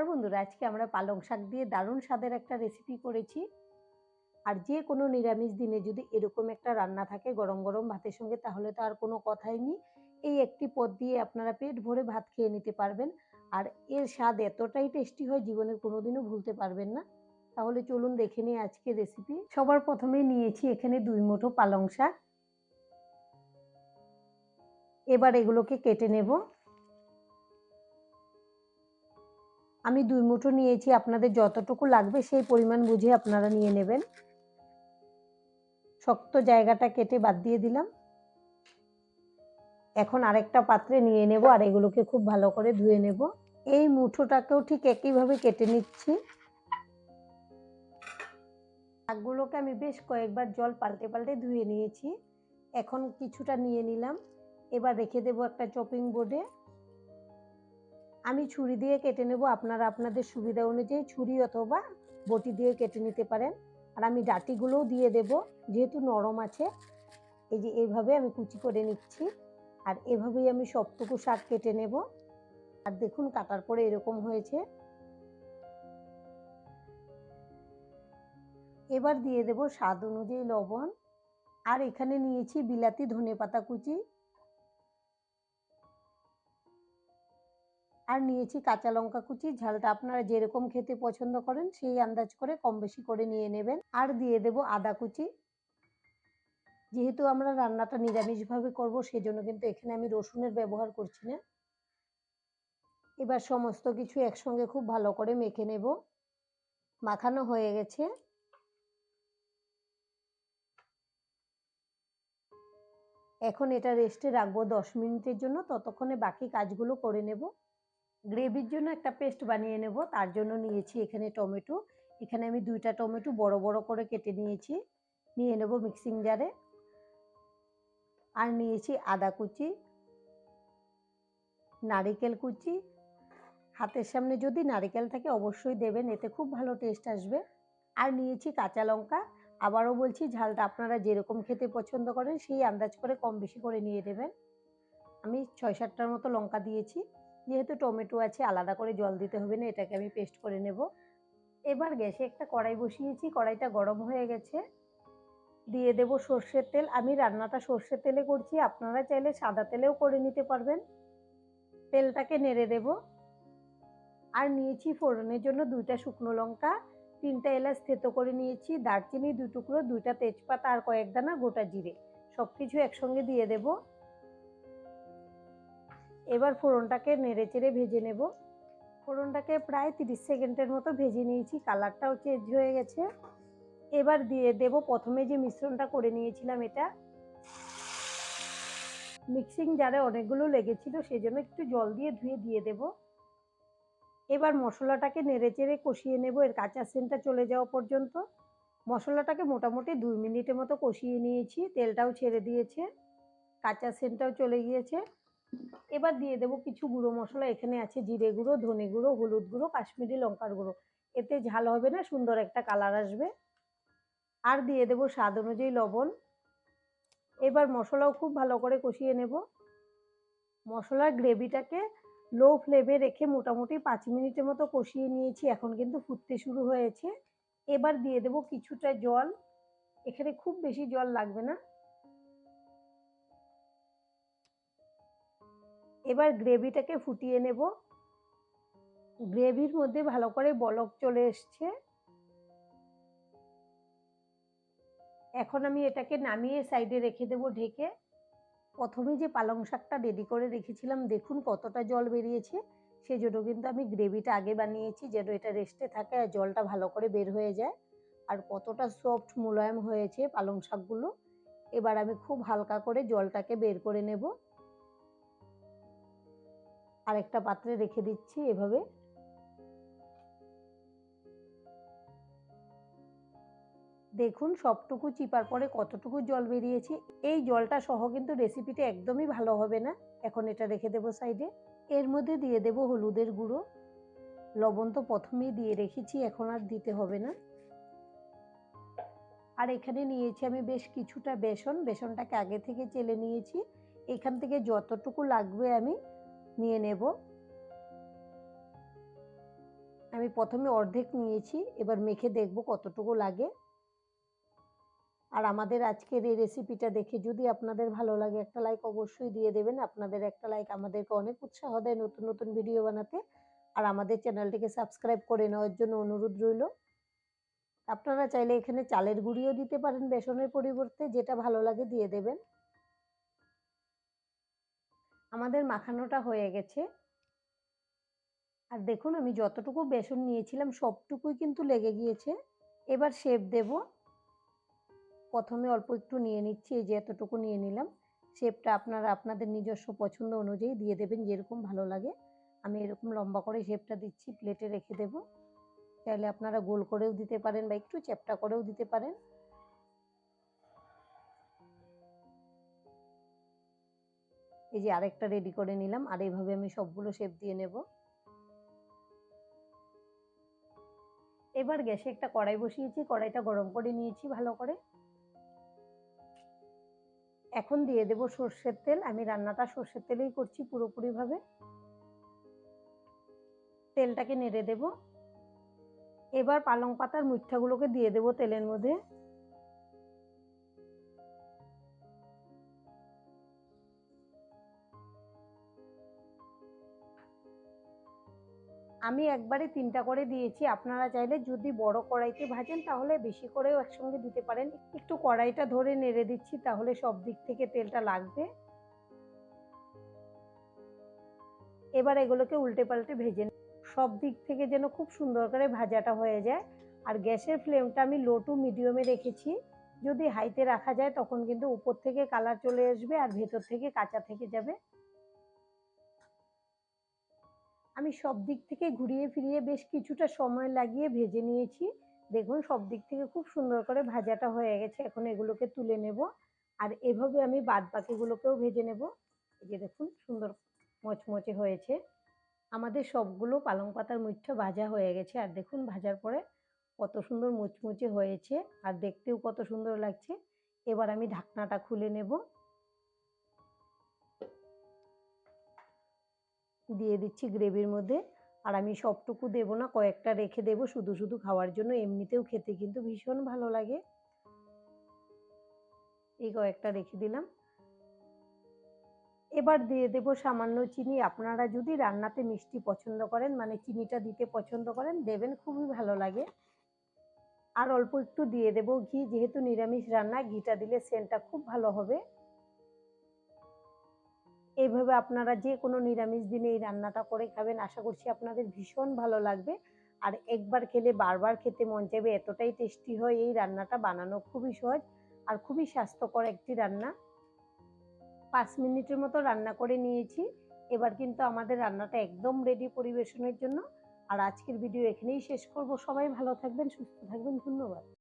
বন্ধুরা, আজকে আমরা পালং শাক দিয়ে দারুণ স্বাদের একটা রেসিপি করেছি। আর যে কোনো নিরামিষ দিনে যদি এরকম একটা রান্না থাকে গরম গরম ভাতের সঙ্গে, তাহলে তো আর কোনো কথাই নেই। এই একটি পদ দিয়ে আপনারা পেট ভরে ভাত খেয়ে নিতে পারবেন। আর এর স্বাদ এতটাই টেস্টি হয়, জীবনে কোনোদিনও ভুলতে পারবেন না। তাহলে চলুন দেখে নিই আজকে রেসিপি। সবার প্রথমে নিয়েছি এখানে 2 মুঠো পালং শাক। এবার এগুলোকে কেটে নেব। আমি 2 মুঠো নিয়েছি, আপনাদের যতটুকু লাগবে সেই পরিমাণ বুঝে আপনারা নিয়ে নেবেন। শক্ত জায়গাটা কেটে বাদ দিয়ে দিলাম। এখন আরেকটা পাত্রে নিয়ে নেব আর এগুলোকে খুব ভালো করে ধুয়ে নেব। এই মুঠোটাকেও ঠিক একইভাবে কেটে নিচ্ছি। শাকগুলোকে আমি বেশ কয়েকবার জল পাল্টে পাল্টে ধুয়ে নিয়েছি। এখন কিছুটা নিয়ে নিলাম। এবার রেখে দেব একটা চপিং বোর্ডে। আমি ছুরি দিয়ে কেটে নেব, আপনারা আপনাদের সুবিধা অনুযায়ী ছুরি অথবা বটি দিয়ে কেটে নিতে পারেন। আর আমি ডাঁটিগুলোও দিয়ে দেব, যেহেতু নরম আছে। এই যে এইভাবে আমি কুচি করে নিচ্ছি। আর এভাবেই আমি সবটুকু শাক কেটে নেব। আর দেখুন কাটার পরে এরকম হয়েছে। এবার দিয়ে দেব স্বাদ অনুযায়ী লবণ। আর এখানে নিয়েছি বিলাতি ধনেপাতা কুচি। আর নিয়েছি কাঁচা লঙ্কা কুচি। ঝালটা আপনারা যেরকম খেতে পছন্দ করেন সেই আন্দাজ করে কম বেশি করে নিয়ে নেবেন। আর দিয়ে দেব আদা কুচি। যেহেতু আমরা রান্নাটা নিরামিষভাবে করব, সেজন্য কিন্তু এখানে আমি রসুনের ব্যবহার করছি না। এবার সমস্ত কিছু একসঙ্গে খুব ভালো করে মেখে নেব। মাখানো হয়ে গেছে। এখন এটা রেস্টে রাখবো 10 মিনিটের জন্য, ততক্ষণে বাকি কাজগুলো করে নেব। গ্রেভির জন্য একটা পেস্ট বানিয়ে নেব। তার জন্য নিয়েছি এখানে টমেটো। এখানে আমি 2টা টমেটো বড় বড় করে কেটে নিয়েছি। নিয়ে নেব মিক্সিং জারে। আর নিয়েছি আদা কুচি, নারকেল কুচি। হাতের সামনে যদি নারকেল থাকে অবশ্যই দেবেন, এতে খুব ভালো টেস্ট আসবে। আর নিয়েছি কাঁচা লঙ্কা। আবারও বলছি, ঝালটা আপনারা যেরকম খেতে পছন্দ করেন সেই আন্দাজ করে কম বেশি করে নিয়ে নেবেন। আমি 6-7টার মতো লঙ্কা দিয়েছি। যেহেতু টমেটো আছে, আলাদা করে জল দিতে হবে না, এটাকে আমি পেস্ট করে নেব। এবার গ্যাসে একটা কড়াই বসিয়েছি, কড়াইটা গরম হয়ে গেছে। দিয়ে দেব সর্ষের তেল। আমি রান্নাটা সর্ষের তেলে করছি, আপনারা চাইলে সাদা তেলেও করে নিতে পারবেন। তেলটাকে নেড়ে দেব। আর নিয়েছি ফোড়নের জন্য 2টা শুকনো লঙ্কা, 3টা এলাচ থেতো করে নিয়েছি, দারচিনি 2 টুকরো, 2টা তেজপাতা আর কয়েক দানা গোটা জিরে। সবকিছু একসঙ্গে দিয়ে দেব। এবার ফোড়নটাকে নেড়ে চেড়ে ভেজে নেব। ফোড়নটাকে প্রায় 30 সেকেন্ডের মতো ভেজে নিয়েছি, কালারটাও চেঞ্জ হয়ে গেছে। এবার দিয়ে দেব প্রথমে যে মিশ্রণটা করে নিয়েছিলাম, এটা মিক্সিং জারে অনেকগুলো লেগেছিল, সেজন্য একটু জল দিয়ে ধুয়ে দিয়ে দেব। এবার মশলাটাকে নেড়েচেড়ে কষিয়ে নেব এর কাঁচা সেন্টটা চলে যাওয়া পর্যন্ত। মশলাটাকে মোটামুটি 2 মিনিটের মতো কষিয়ে নিয়েছি। তেলটাও ছেড়ে দিয়েছে, কাঁচা সেন্টটাও চলে গিয়েছে। এবার দিয়ে দেব কিছু গুঁড়ো মশলা। এখানে আছে জিরে গুঁড়ো, ধনে গুঁড়ো, হলুদ গুঁড়ো, কাশ্মীরি লঙ্কার গুঁড়ো। এতে ঝাল হবে না, সুন্দর একটা কালার আসবে। আর দিয়ে দেব স্বাদ অনুযায়ী লবণ। এবার মশলাও খুব ভালো করে কষিয়ে নেব। মশলার গ্রেভিটাকে লো ফ্লেমে রেখে মোটামুটি 5 মিনিটের মতো কষিয়ে নিয়েছি। এখন কিন্তু ফুটতে শুরু হয়েছে। এবার দিয়ে দেব কিছুটা জল। এখানে খুব বেশি জল লাগবে না। এবার গ্রেভিটাকে ফুটিয়ে নেব। গ্রেভির মধ্যে ভালো করে বলক চলে এসছে। এখন আমি এটাকে নামিয়ে সাইডে রেখে দেব ঢেকে। প্রথমে যে পালং শাকটা রেডি করে রেখেছিলাম, দেখুন কতটা জল বেরিয়েছে। সেজন্য কিন্তু আমি গ্রেভিটা আগে বানিয়েছি, যেন এটা রেস্টে থাকে আর জলটা ভালো করে বের হয়ে যায়। আর কতটা সফট মোলায়েম হয়েছে পালং শাকগুলো। এবার আমি খুব হালকা করে জলটাকে বের করে নেব। আরেকটা পাত্রে রেখে দিচ্ছি এভাবে। দেখুন সবটুকু চিপার পরে কতটুকু জল বেরিয়েছে। এই জলটা সহ কিন্তু রেসিপিটা একদমই ভালো হবে না। এখন এটা রেখে দেব সাইডে। এর মধ্যে দিয়ে দেব হলুদের গুঁড়ো। লবণ তো প্রথমেই দিয়ে রেখেছি, এখন আর দিতে হবে না। আর এখানে নিয়েছি আমি বেশ কিছুটা বেসন। বেসনটাকে আগে থেকে চেলে নিয়েছি। এখান থেকে যতটুকু লাগবে আমি নিয়ে নেব। আমি প্রথমে অর্ধেক নিয়েছি, এবার মেখে দেখব কতটুকু লাগে। আর আমাদের আজকের এই রেসিপিটা দেখে যদি আপনাদের ভালো লাগে একটা লাইক অবশ্যই দিয়ে দেবেন। আপনাদের একটা লাইক আমাদেরকে অনেক উৎসাহ দেয় নতুন নতুন ভিডিও বানাতে। আর আমাদের চ্যানেলটিকে সাবস্ক্রাইব করে নেওয়ার জন্য অনুরোধ রইল। আপনারা চাইলে এখানে চালের গুঁড়িও দিতে পারেন বেসনের পরিবর্তে, যেটা ভালো লাগে দিয়ে দেবেন। আমাদের মাখানোটা হয়ে গেছে। আর দেখুন আমি যতটুকু বেসন নিয়েছিলাম সবটুকুই কিন্তু লেগে গিয়েছে। এবার শেপ দেব। প্রথমে অল্প একটু নিয়ে নিচ্ছি, এই যে এতটুকু নিয়ে নিলাম। শেপটা আপনারা আপনাদের নিজস্ব পছন্দ অনুযায়ী দিয়ে দেবেন, যেরকম ভালো লাগে। আমি এরকম লম্বা করে শেপটা দিচ্ছি, প্লেটে রেখে দেব। চাইলে আপনারা গোল করেও দিতে পারেন বা একটু চ্যাপ্টা করেও দিতে পারেন। এই যে আরেকটা রেডি করে নিলাম, আর এইভাবে আমি সবগুলো শেপ দিয়ে নেব। এবার গ্যাসে একটা কড়াই বসিয়েছি, কড়াইটা গরম করে নিয়েছি ভালো করে। এখন দিয়ে দেব সর্ষের তেল। আমি রান্নাটা সর্ষের তেলেই করছি পুরোপুরিভাবে। তেলটাকে নেড়ে দেব। এবার পালং পাতার মুঠাগুলোকে দিয়ে দেব তেলের মধ্যে। আমি একবারে 3টা করে দিয়েছি। আপনারা চাইলে যদি বড় কড়াইতে ভাজেন তাহলে বেশি করেও একসঙ্গে দিতে পারেন। একটু কড়াইটা ধরে নেড়ে দিচ্ছি, তাহলে সব দিক থেকে তেলটা লাগবে। এবার এগুলোকে উল্টে পাল্টে ভেজে সব দিক থেকে যেন খুব সুন্দর করে ভাজাটা হয়ে যায়। আর গ্যাসের ফ্লেমটা আমি লো টু মিডিয়ামে রেখেছি। যদি হাইতে রাখা যায় তখন কিন্তু উপর থেকে কালার চলে আসবে আর ভেতর থেকে কাঁচা থেকে যাবে। আমি সব দিক থেকে ঘুরিয়ে ফিরিয়ে বেশ কিছুটা সময় লাগিয়ে ভেজে নিয়েছি। দেখুন সব দিক থেকে খুব সুন্দর করে ভাজাটা হয়ে গেছে। এখন এগুলোকে তুলে নেব। আর এভাবে আমি বাদ বাকিগুলোকেও ভেজে নেব। এই যে দেখুন সুন্দর মচমচে হয়েছে। আমাদের সবগুলো পালং পাতার মুঠটা ভাজা হয়ে গেছে। আর দেখুন ভাজার পরে কত সুন্দর মুচমুচে হয়েছে আর দেখতেও কত সুন্দর লাগছে। এবার আমি ঢাকনাটা খুলে নেব। দিয়ে দিচ্ছি গ্রেভির মধ্যে। আর আমি সবটুকু দেব না, কয়েকটা রেখে দেব শুধু শুধু খাওয়ার জন্য। এমনিতেও খেতে কিন্তু ভীষণ ভালো লাগে। এই কয়েকটা রেখে দিলাম। এবার দিয়ে দেব সামান্য চিনি। আপনারা যদি রান্নাতে মিষ্টি পছন্দ করেন, মানে চিনিটা দিতে পছন্দ করেন, দেবেন, খুবই ভালো লাগে। আর অল্প একটু দিয়ে দেব ঘি, যেহেতু নিরামিষ রান্না ঘিটা দিলে সেন্টটা খুব ভালো হবে। এইভাবে আপনারা যে কোনো নিরামিষ দিনে এই রান্নাটা করে খাবেন, আশা করছি আপনাদের ভীষণ ভালো লাগবে। আর একবার খেলে বারবার খেতে মন চাইবে, এতটাই টেস্টি হয় এই রান্নাটা। বানানো খুবই সহজ আর খুবই স্বাস্থ্যকর একটি রান্না। 5 মিনিটের মতো রান্না করে নিয়েছি। এবার কিন্তু আমাদের রান্নাটা একদম রেডি পরিবেশনের জন্য। আর আজকের ভিডিও এখানেই শেষ করব। সবাই ভালো থাকবেন, সুস্থ থাকবেন। ধন্যবাদ।